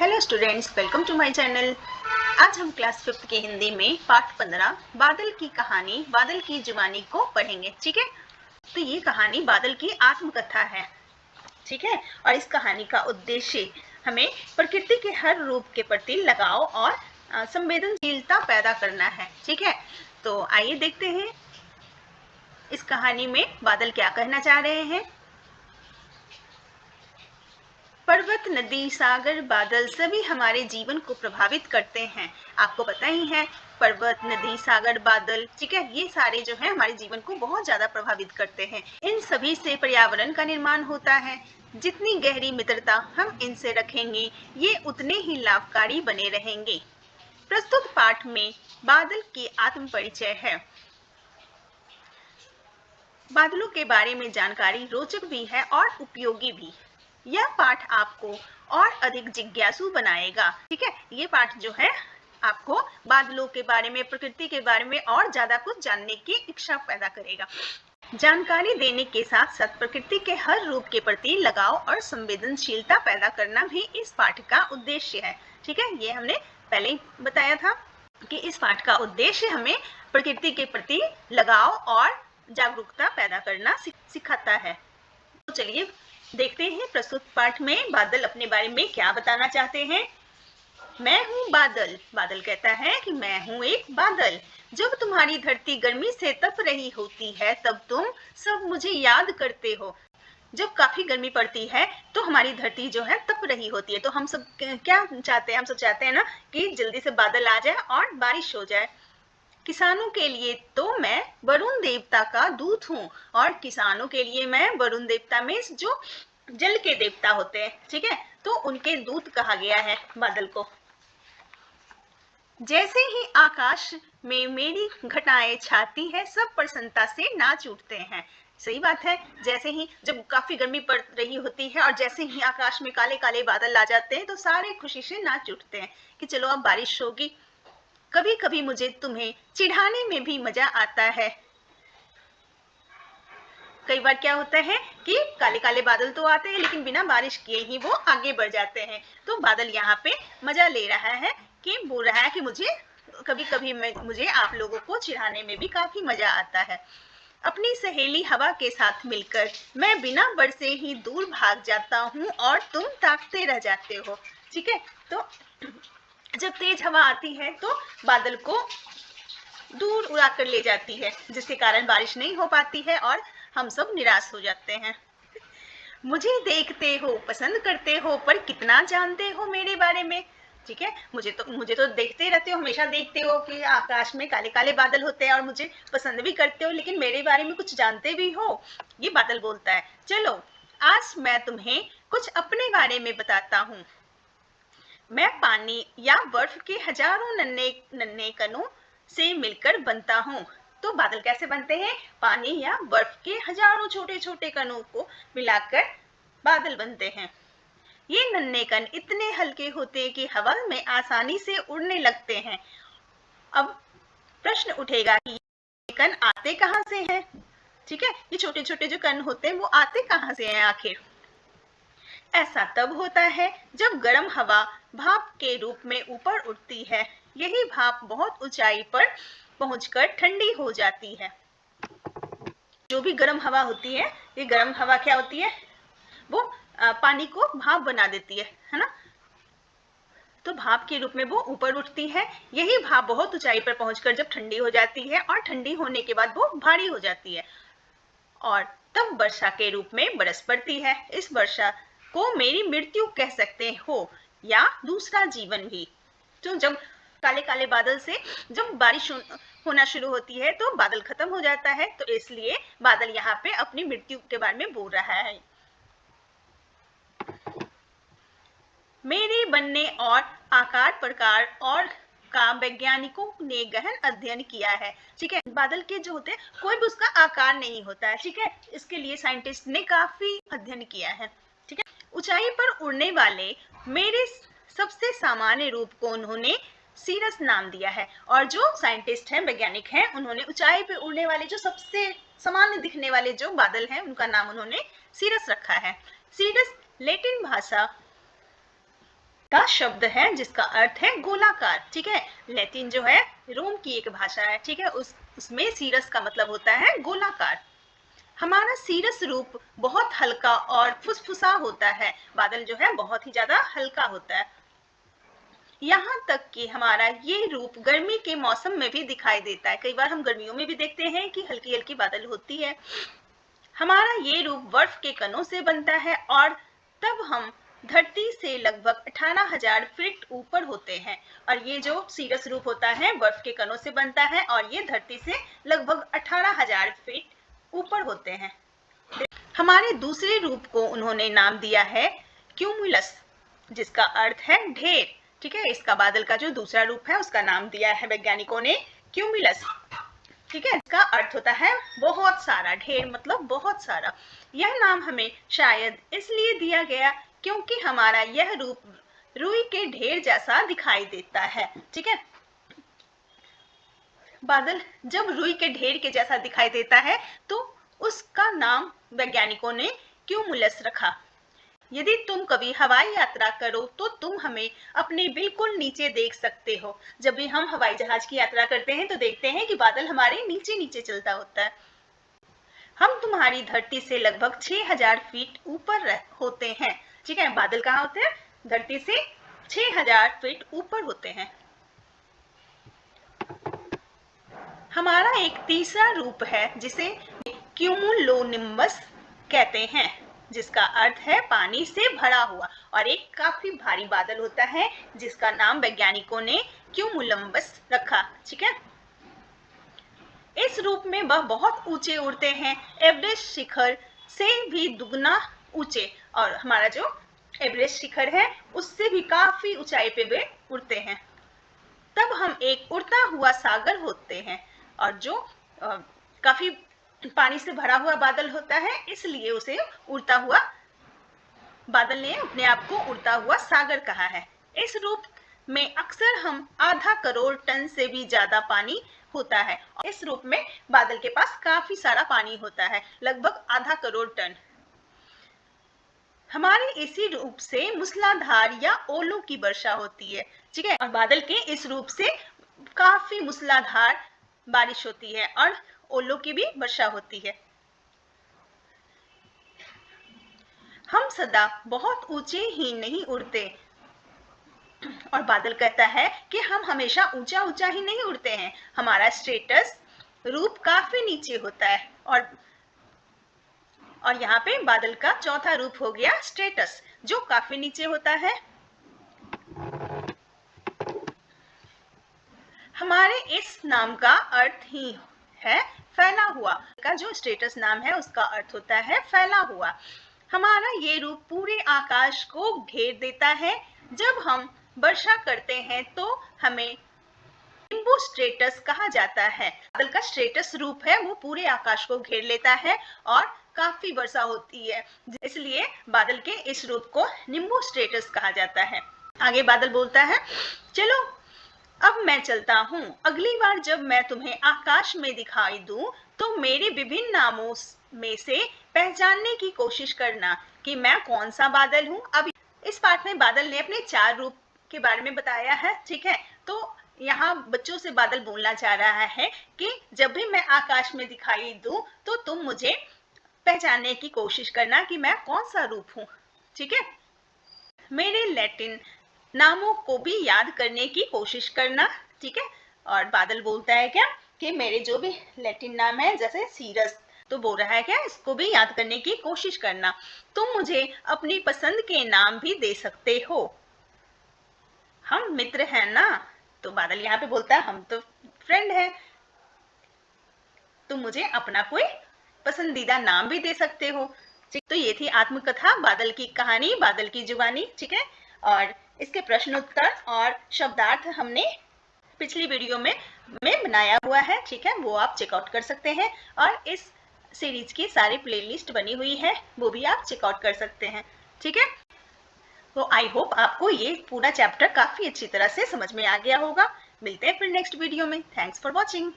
Hello students, welcome to my channel. आज हम class 5th की हिंदी में पाठ 15 बादल की कहानी बादल की जुबानी को पढ़ेंगे। ठीक है, तो ये कहानी बादल की आत्मकथा है। ठीक है, और इस कहानी का उद्देश्य हमें प्रकृति के हर रूप के प्रति लगाव और संवेदनशीलता पैदा करना है। ठीक है, तो आइए देखते हैं इस कहानी में बादल क्या कहना चाह रहे हैं। पर्वत, नदी, सागर, बादल सभी हमारे जीवन को प्रभावित करते हैं। आपको पता ही है, पर्वत, नदी, सागर, बादल, ठीक है, ये सारे जो है हमारे जीवन को बहुत ज्यादा प्रभावित करते हैं। इन सभी से पर्यावरण का निर्माण होता है। जितनी गहरी मित्रता हम इनसे रखेंगे, ये उतने ही लाभकारी बने रहेंगे। प्रस्तुत पाठ में बादल की आत्म परिचय है। बादलों के बारे में जानकारी रोचक भी है और उपयोगी भी। यह पाठ आपको और अधिक जिज्ञासु बनाएगा। ठीक है, ये पाठ जो है आपको बादलों के बारे में, प्रकृति के बारे में और ज्यादा कुछ जानने की इच्छा पैदा करेगा। जानकारी देने के साथ साथ प्रकृति के हर रूप के प्रति लगाव और संवेदनशीलता पैदा करना भी इस पाठ का उद्देश्य है। ठीक है, ये हमने पहले ही बताया था कि इस पाठ का उद्देश्य हमें प्रकृति के प्रति लगाव और जागरूकता पैदा करना सिखाता है। तो चलिए देखते हैं प्रस्तुत पाठ में बादल अपने बारे में क्या बताना चाहते हैं। मैं हूँ बादल। बादल कहता है कि मैं हूँ एक बादल। जब तुम्हारी धरती गर्मी से तप रही होती है, तब तुम सब मुझे याद करते हो। जब काफी गर्मी पड़ती है तो हमारी धरती जो है तप रही होती है, तो हम सब क्या चाहते हैं, हम सब चाहते हैं ना कि जल्दी से बादल आ जाए और बारिश हो जाए। किसानों के लिए तो मैं वरुण देवता का दूत हूँ, और किसानों के लिए मैं वरुण देवता में जो जल के देवता होते हैं, ठीक है, तो उनके दूत कहा गया है बादल को। जैसे ही आकाश में मेरी घटाएं छाती है, सब प्रसन्नता से नाच उठते हैं। सही बात है, जैसे ही जब काफी गर्मी पड़ रही होती है और जैसे ही आकाश में काले काले बादल आ जाते हैं, तो सारे खुशी से नाच उठते हैं कि चलो अब बारिश होगी। कभी कभी मुझे तुम्हें चिढ़ाने में भी मजा आता है। कई बार क्या होता है कि काले काले बादल तो आते हैं, लेकिन बिना बारिश किए ही वो आगे बढ़ जाते हैं। तो बादल यहाँ पे मजा ले रहा है कि बोल रहा है कि कभी कभी मुझे आप लोगों को चिढ़ाने में भी काफी मजा आता है। अपनी सहेली हवा के साथ मिलकर मैं बिना बरसे ही दूर भाग जाता हूँ और तुम ताकते रह जाते हो। ठीक है, तो जब तेज हवा आती है तो बादल को दूर उड़ा कर ले जाती है, जिसके कारण बारिश नहीं हो पाती है और हम सब निराश हो जाते हैं। मुझे देखते हो, पसंद करते हो, पर कितना जानते हो मेरे बारे में। ठीक है, मुझे तो देखते रहते हो, हमेशा देखते हो कि आकाश में काले काले बादल होते हैं और मुझे पसंद भी करते हो, लेकिन मेरे बारे में कुछ जानते भी हो, ये बादल बोलता है। चलो आज मैं तुम्हें कुछ अपने बारे में बताता हूँ। मैं पानी या बर्फ के हजारों नन्हे नन्हे कणों से मिलकर बनता हूँ। तो बादल कैसे बनते हैं? पानी या बर्फ के हजारों छोटे छोटे कणों को मिलाकर बादल बनते हैं। ये नन्हे कण इतने हल्के होते हैं कि हवा में आसानी से उड़ने लगते हैं। अब प्रश्न उठेगा कि ये कण आते कहाँ से हैं? ठीक है, ये छोटे छोटे जो कण होते हैं वो आते कहाँ से हैं आखिर? ऐसा तब होता है जब गर्म हवा भाप के रूप में ऊपर उठती है। यही भाप बहुत ऊंचाई पर पहुंचकर ठंडी हो जाती है। जो भी गर्म हवा होती है, ये गर्म हवा क्या होती है, वो पानी को भाप बना देती है ना। तो भाप के रूप में वो ऊपर उठती है। यही भाप बहुत ऊंचाई पर पहुंचकर जब ठंडी हो जाती है, और ठंडी होने के बाद वो भारी हो जाती है, और तब वर्षा के रूप में बरस पड़ती है। इस वर्षा को मेरी मृत्यु कह सकते हो, या दूसरा जीवन भी। तो जब काले काले बादल से जब बारिश होना शुरू होती है तो बादल खत्म हो जाता है, तो इसलिए बादल यहाँ पे अपनी मृत्यु के बारे में बोल रहा है। मेरे बनने और आकार प्रकार और का वैज्ञानिकों ने गहन अध्ययन किया है। ठीक है, बादल के जो होते हैं कोई भी उसका आकार नहीं होता है। ठीक है, इसके लिए साइंटिस्ट ने काफी अध्ययन किया है। ठीक है, ऊंचाई पर उड़ने वाले मेरे सबसे सामान्य रूप को उन्होंने सीरस नाम दिया है। और जो साइंटिस्ट हैं, वैज्ञानिक हैं, उन्होंने ऊंचाई पे उड़ने वाले जो सबसे सामान्य दिखने वाले जो बादल हैं, उनका नाम उन्होंने सीरस रखा है। सीरस लैटिन भाषा का शब्द है जिसका अर्थ है गोलाकार। ठीक है, लैटिन जो है रोम की एक भाषा है। ठीक है, उसमें सीरस का मतलब होता है गोलाकार। हमारा सीरस रूप बहुत हल्का और फुसफुसा होता है। बादल जो है बहुत ही ज्यादा हल्का होता है। यहाँ तक कि हमारा ये रूप गर्मी के मौसम में भी दिखाई देता है। कई बार हम गर्मियों में भी देखते हैं कि हल्की हल्की बादल होती है। हमारा ये रूप बर्फ के कणों से बनता है और तब हम धरती से लगभग 18,000 फीट ऊपर होते हैं। और ये जो सीरस रूप होता है बर्फ के कणों से बनता है और ये धरती से लगभग 18,000 फीट ऊपर होते हैं। हमारे दूसरे रूप को उन्होंने नाम दिया है क्यूमुलस, जिसका अर्थ है ढेर। ठीक है, इसका बादल का जो दूसरा रूप है उसका नाम दिया है वैज्ञानिकों ने क्यूमुलस। ठीक है, इसका अर्थ होता है बहुत सारा, ढेर मतलब बहुत सारा। यह नाम हमें शायद इसलिए दिया गया क्योंकि हमारा यह रूप रुई के ढेर जैसा दिखाई देता है। ठीक है, बादल जब रुई के ढेर के जैसा दिखाई देता है तो उसका नाम वैज्ञानिकों ने क्यूमुलस रखा। यदि तुम कभी हवाई यात्रा करो तो तुम हमें अपने बिल्कुल नीचे देख सकते हो। जब भी हम हवाई जहाज की यात्रा करते हैं तो देखते हैं कि बादल हमारे नीचे नीचे चलता होता है। हम तुम्हारी धरती से लगभग 6,000 फीट ऊपर होते हैं। ठीक है, बादल कहाँ होते हैं? धरती से 6,000 फीट ऊपर होते हैं। हमारा एक तीसरा रूप है जिसे क्यूमुलोनिम्बस कहते हैं, जिसका अर्थ है पानी से भरा हुआ, और एक काफी भारी बादल होता है जिसका नाम वैज्ञानिकों ने क्यूमुलम्बस रखा। ठीक है, इस रूप में वह बहुत ऊंचे उड़ते हैं, एवरेस्ट शिखर से भी दुगना ऊंचे। और हमारा जो एवरेस्ट शिखर है उससे भी काफी ऊंचाई पे वे उड़ते हैं। तब हम एक उड़ता हुआ सागर होते हैं, और जो काफी पानी से भरा हुआ बादल होता है इसलिए उसे उड़ता हुआ बादल ने अपने आप को उड़ता हुआ सागर कहा है। इस रूप में अक्सर हम आधा करोड़ टन से भी ज्यादा पानी होता है। इस रूप में बादल के पास काफी सारा पानी होता है, लगभग आधा करोड़ टन। हमारे इसी रूप से मूसलाधार या ओलों की वर्षा होती है। ठीक है, और बादल के इस रूप से काफी मूसलाधार बारिश होती है और ओलों की भी वर्षा होती है। हम सदा बहुत ऊंचे ही नहीं उड़ते, और बादल कहता है कि हम हमेशा ऊंचा ऊंचा ही नहीं उड़ते हैं। हमारा स्ट्रेटस रूप काफी नीचे होता है, और यहाँ पे बादल का चौथा रूप हो गया स्ट्रेटस, जो काफी नीचे होता है। हमारे इस नाम का अर्थ ही है फैला हुआ। का जो स्ट्रेटस नाम है उसका अर्थ होता है फैला हुआ। हमारा ये रूप पूरे आकाश को घेर देता है। जब हम वर्षा करते हैं तो हमें निम्बू स्ट्रेटस कहा जाता है। बादल का स्ट्रेटस रूप है वो पूरे आकाश को घेर लेता है और काफी वर्षा होती है, इसलिए बादल के इस रूप को निम्बू स्ट्रेटस कहा जाता है। आगे बादल बोलता है, चलो अब मैं चलता हूँ। अगली बार जब मैं तुम्हें आकाश में दिखाई दूं तो मेरे विभिन्न नामों में से पहचानने की कोशिश करना कि मैं कौन सा बादल हूँ। अब इस पाठ में बादल ने अपने 4 रूप के बारे में बताया है। ठीक है, तो यहाँ बच्चों से बादल बोलना चाह रहा है कि जब भी मैं आकाश में दिखाई दूं तो तुम मुझे पहचानने की कोशिश करना कि मैं कौन सा रूप हूँ। ठीक है, मेरे लैटिन नामों को भी याद करने की कोशिश करना। ठीक है, और बादल बोलता है क्या कि मेरे जो भी लैटिन नाम है, जैसे सीरस, तो बोल रहा है क्या इसको भी याद करने की कोशिश करना। तुम मुझे अपनी पसंद के नाम भी दे सकते हो, हम मित्र हैं ना। तो बादल यहाँ पे बोलता है हम तो फ्रेंड है, तुम मुझे अपना कोई पसंदीदा नाम भी दे सकते हो। ठीक, तो ये थी आत्मकथा, बादल की कहानी, बादल की जुबानी। ठीक है, और इसके प्रश्न उत्तर और शब्दार्थ हमने पिछली वीडियो में बनाया हुआ है। ठीक है, वो आप चेकआउट कर सकते हैं, और इस सीरीज की सारी प्लेलिस्ट बनी हुई है, वो भी आप चेकआउट कर सकते हैं। ठीक है, तो आई होप आपको ये पूरा चैप्टर काफी अच्छी तरह से समझ में आ गया होगा। मिलते हैं फिर नेक्स्ट वीडियो में। Thanks for watching.